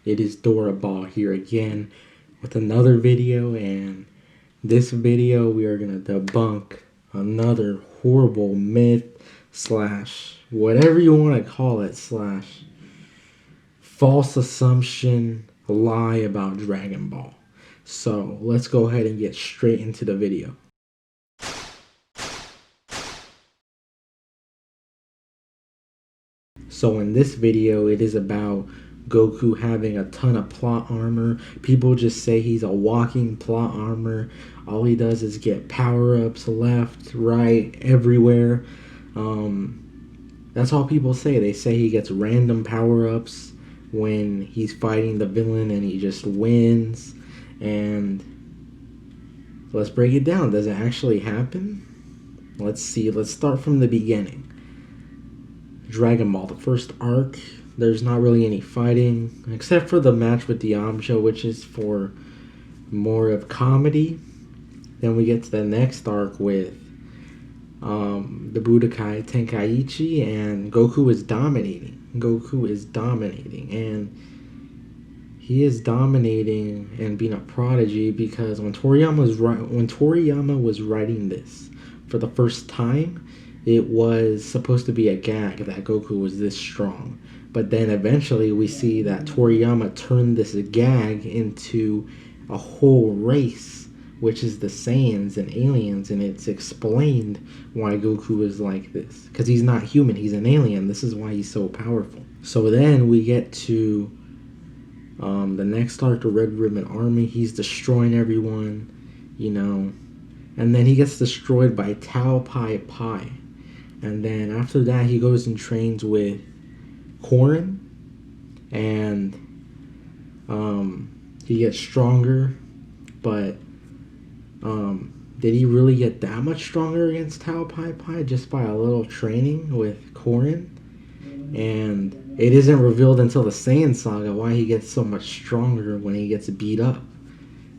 It is Ball here again with another video, and this video we are going to debunk another horrible myth slash whatever you want to call it slash false assumption lie about Dragon Ball. So let's go ahead and get straight into the video. So in this video, it is about Goku having a ton of plot armor. People just say he's a walking plot armor. All he does is get power-ups left, right, everywhere. That's all people say. They say he gets random power-ups when he's fighting the villain and he just wins. And let's break it down. Does it actually happen? Let's see. Let's start from the beginning. Dragon Ball, the first arc, there's not really any fighting except for the match with Yamcha, which is for more of comedy. Then we get to the next arc with the Budokai Tenkaichi, and Goku is dominating. And he is dominating and being a prodigy because when Toriyama was writing this for the first time, it was supposed to be a gag that Goku was this strong. But then eventually we see that Toriyama turned this gag into a whole race, which is the Saiyans and aliens, and it's explained why Goku is like this. Because he's not human, he's an alien. This is why he's so powerful. So then we get to the next arc, the Red Ribbon Army. He's destroying everyone, and then he gets destroyed by Tao Pai Pai. And then after that, he goes and trains with Korin, and he gets stronger. But did he really get that much stronger against Tao Pai Pai just by a little training with Korin? And it isn't revealed until the Saiyan Saga why he gets so much stronger when he gets beat up.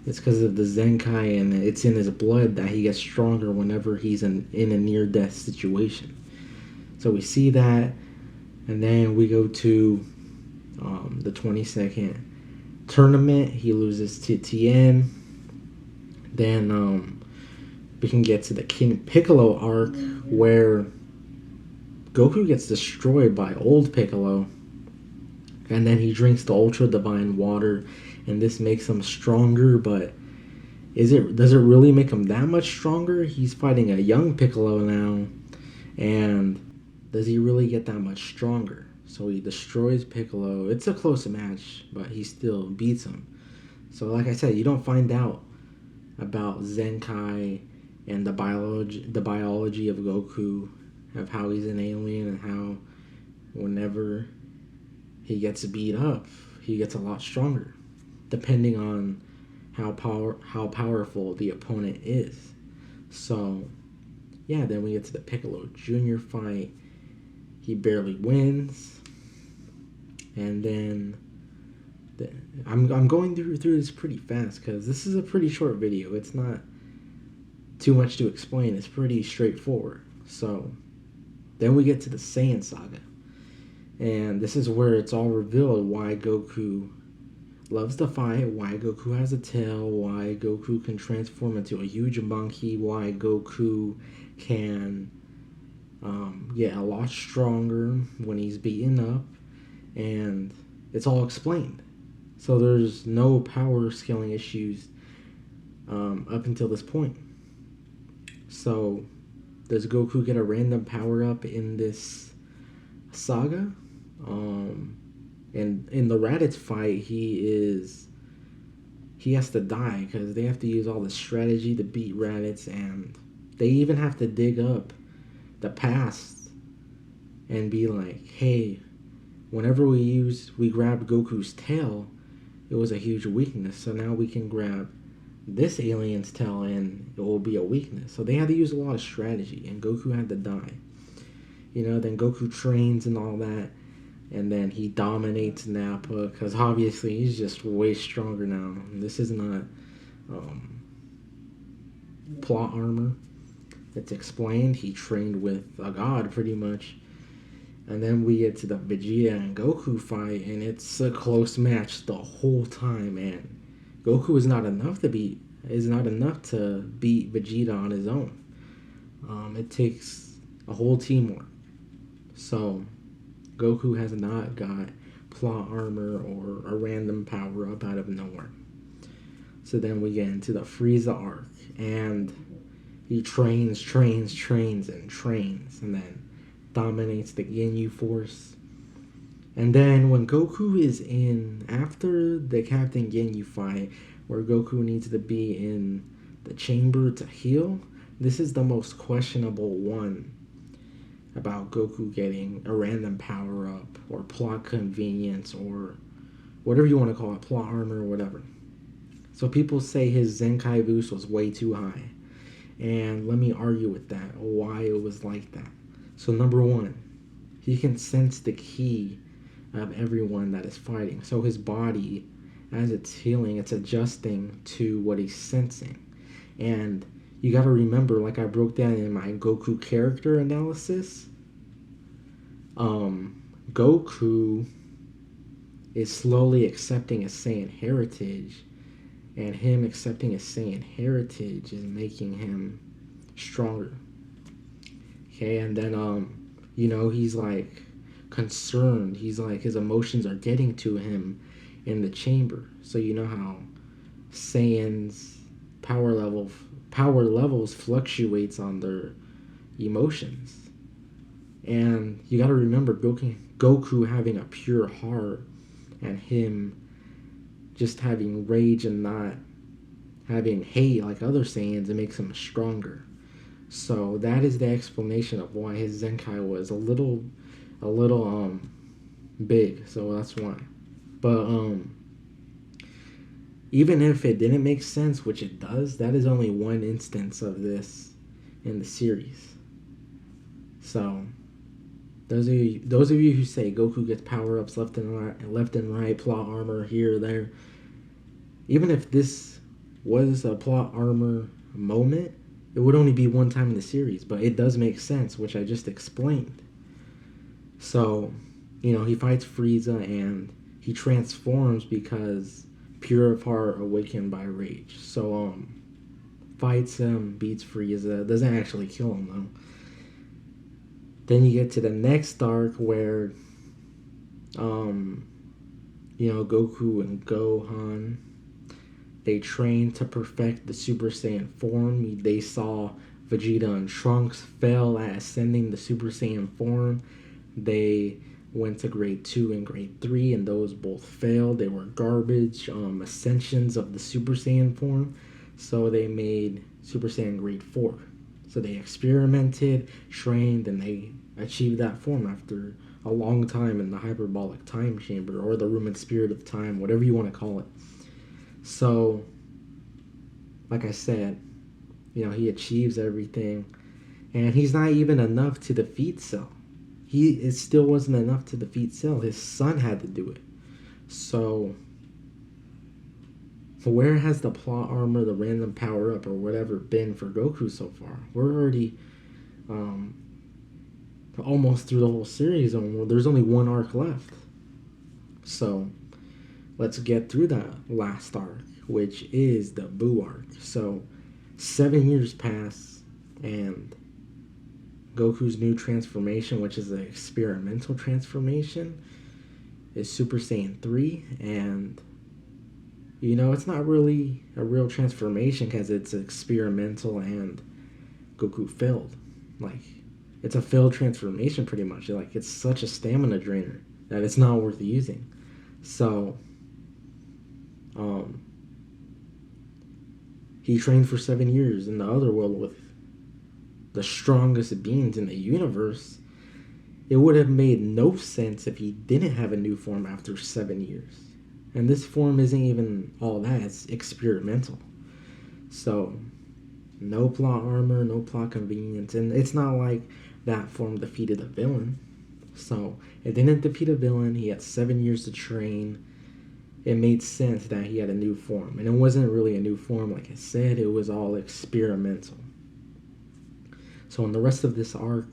It's because of the Zenkai, and it's in his blood that he gets stronger whenever he's in a near-death situation. So we see that, and then we go to the 22nd tournament. He loses to Tien. Then we can get to the King Piccolo arc, where Goku gets destroyed by old Piccolo, and then he drinks the Ultra Divine Water, and this makes him stronger. But does it really make him that much stronger? He's fighting a young Piccolo now, and does he really get that much stronger? So he destroys Piccolo. It's a close match, but he still beats him. So like I said, you don't find out about Zenkai and the biology of Goku, of how he's an alien, and how whenever he gets beat up, he gets a lot stronger, depending on how powerful the opponent is. So yeah, then we get to the Piccolo Jr. fight. He barely wins, and then I'm going through this pretty fast because this is a pretty short video. It's not too much to explain. It's pretty straightforward. So then we get to the Saiyan Saga, and this is where it's all revealed why Goku loves to fight, why Goku has a tail, why Goku can transform into a huge monkey, why Goku can get a lot stronger when he's beaten up, and it's all explained. So there's no power scaling issues up until this point. So does Goku get a random power up in this saga? And in the Raditz fight, he has to die because they have to use all the strategy to beat Raditz, and they even have to dig up the past and be like, hey, whenever we grabbed Goku's tail, it was a huge weakness, so now we can grab this alien's tail and it will be a weakness. So they had to use a lot of strategy, and Goku had to die. Then Goku trains and all that, and then he dominates Nappa because obviously he's just way stronger now. This is not plot armor. It's explained. He trained with a god pretty much. And then we get to the Vegeta and Goku fight, and it's a close match the whole time. And Goku is not enough to beat Vegeta on his own. It takes a whole teamwork. So Goku has not got plot armor or a random power up out of nowhere. So then we get into the Frieza arc, and he trains, and then dominates the Ginyu Force. And then when Goku is in, after the Captain Ginyu fight, where Goku needs to be in the chamber to heal, this is the most questionable one about Goku getting a random power up or plot convenience or whatever you want to call it, plot armor or whatever. So people say his Zenkai boost was way too high. And let me argue with that, why it was like that. So number one, he can sense the ki of everyone that is fighting. So his body, as it's healing, it's adjusting to what he's sensing. And you got to remember, like I broke down in my Goku character analysis, Goku is slowly accepting his Saiyan heritage, and him accepting his Saiyan heritage is making him stronger. Okay, and then he's like concerned. He's like, his emotions are getting to him in the chamber. So you know how Saiyans power levels fluctuates on their emotions. And you got to remember Goku having a pure heart and him just having rage and not having hate like other Saiyans, it makes him stronger. So that is the explanation of why his Zenkai was a little big. So that's why. But even if it didn't make sense, which it does, that is only one instance of this in the series. So those of you who say Goku gets power ups left and right, plot armor here or there, even if this was a plot armor moment, it would only be one time in the series, but it does make sense, which I just explained. So, he fights Frieza and he transforms because pure of heart awakened by rage. So, fights him, beats Frieza, doesn't actually kill him though. Then you get to the next arc where, Goku and Gohan, they trained to perfect the Super Saiyan form. They saw Vegeta and Trunks fail at ascending the Super Saiyan form. They went to grade 2 and grade 3, and those both failed. They were garbage ascensions of the Super Saiyan form. So they made Super Saiyan grade 4. So they experimented, trained, and they achieved that form after a long time in the hyperbolic time chamber, or the room and spirit of time, whatever you want to call it. So, like I said, he achieves everything, and he's not even enough to defeat Cell. It still wasn't enough to defeat Cell. His son had to do it. So where has the plot armor, the random power up, or whatever been for Goku so far? We're already almost through the whole series, and there's only one arc left. So let's get through that last arc, which is the Buu Arc. So 7 years pass, and Goku's new transformation, which is an experimental transformation, is Super Saiyan 3, and it's not really a real transformation because it's experimental and Goku failed. Like, it's a failed transformation pretty much. Like, it's such a stamina drainer that it's not worth using. So he trained for 7 years in the other world with the strongest beings in the universe. It would have made no sense if he didn't have a new form after 7 years. And this form isn't even all that, it's experimental. So, no plot armor, no plot convenience. And it's not like that form defeated a villain. So, it didn't defeat a villain, he had 7 years to train. It made sense that he had a new form. And it wasn't really a new form, like I said, it was all experimental. So in the rest of this arc,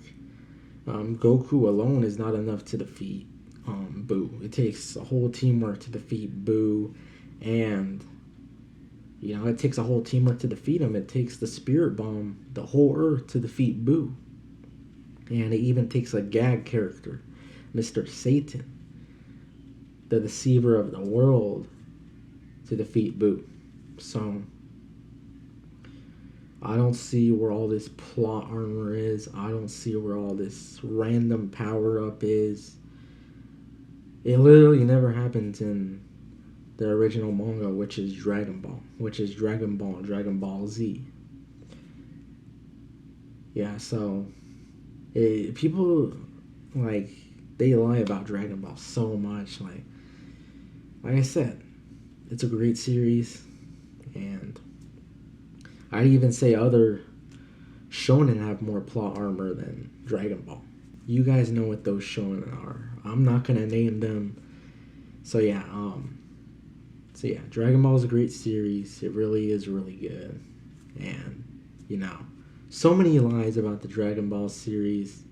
Goku alone is not enough to defeat Buu. It takes a whole teamwork to defeat Buu, and it takes a whole teamwork to defeat him. It takes the Spirit Bomb, the whole Earth, to defeat Buu, and it even takes a gag character, Mr. Satan, the deceiver of the world, to defeat Buu. So I don't see where all this plot armor is. I don't see where all this random power up is. It literally never happens in the original manga, which is Dragon Ball, which is Dragon Ball Z. Yeah, so people they lie about Dragon Ball so much. Like I said, it's a great series, and I'd even say other shonen have more plot armor than Dragon Ball. You guys know what those shonen are. I'm not gonna name them. So yeah, Dragon Ball is a great series. It really is really good. And so many lies about the Dragon Ball series.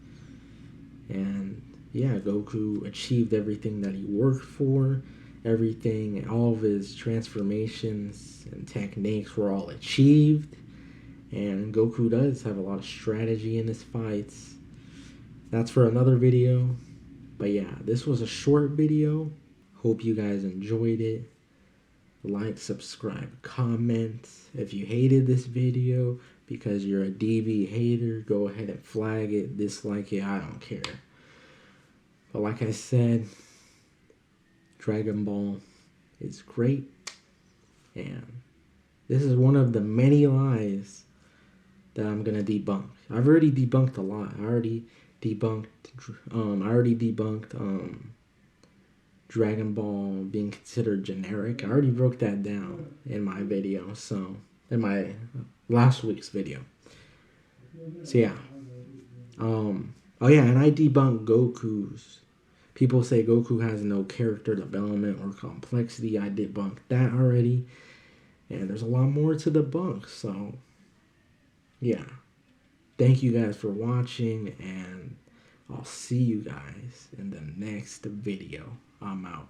And yeah, Goku achieved everything that he worked for. Everything, all of his transformations and techniques were all achieved. And Goku does have a lot of strategy in his fights. That's for another video. But yeah, this was a short video. Hope you guys enjoyed it. Like, subscribe, comment. If you hated this video because you're a DB hater, go ahead and flag it, dislike it, I don't care. But like I said, Dragon Ball is great, and this is one of the many lies that I'm gonna debunk. I've already debunked a lot. I already debunked Dragon Ball being considered generic. I already broke that down in my video, so in my last week's video. So yeah. Oh yeah, and I debunked Goku's. People say Goku has no character development or complexity. I debunked that already. And there's a lot more to debunk. So, yeah. Thank you guys for watching. And I'll see you guys in the next video. I'm out.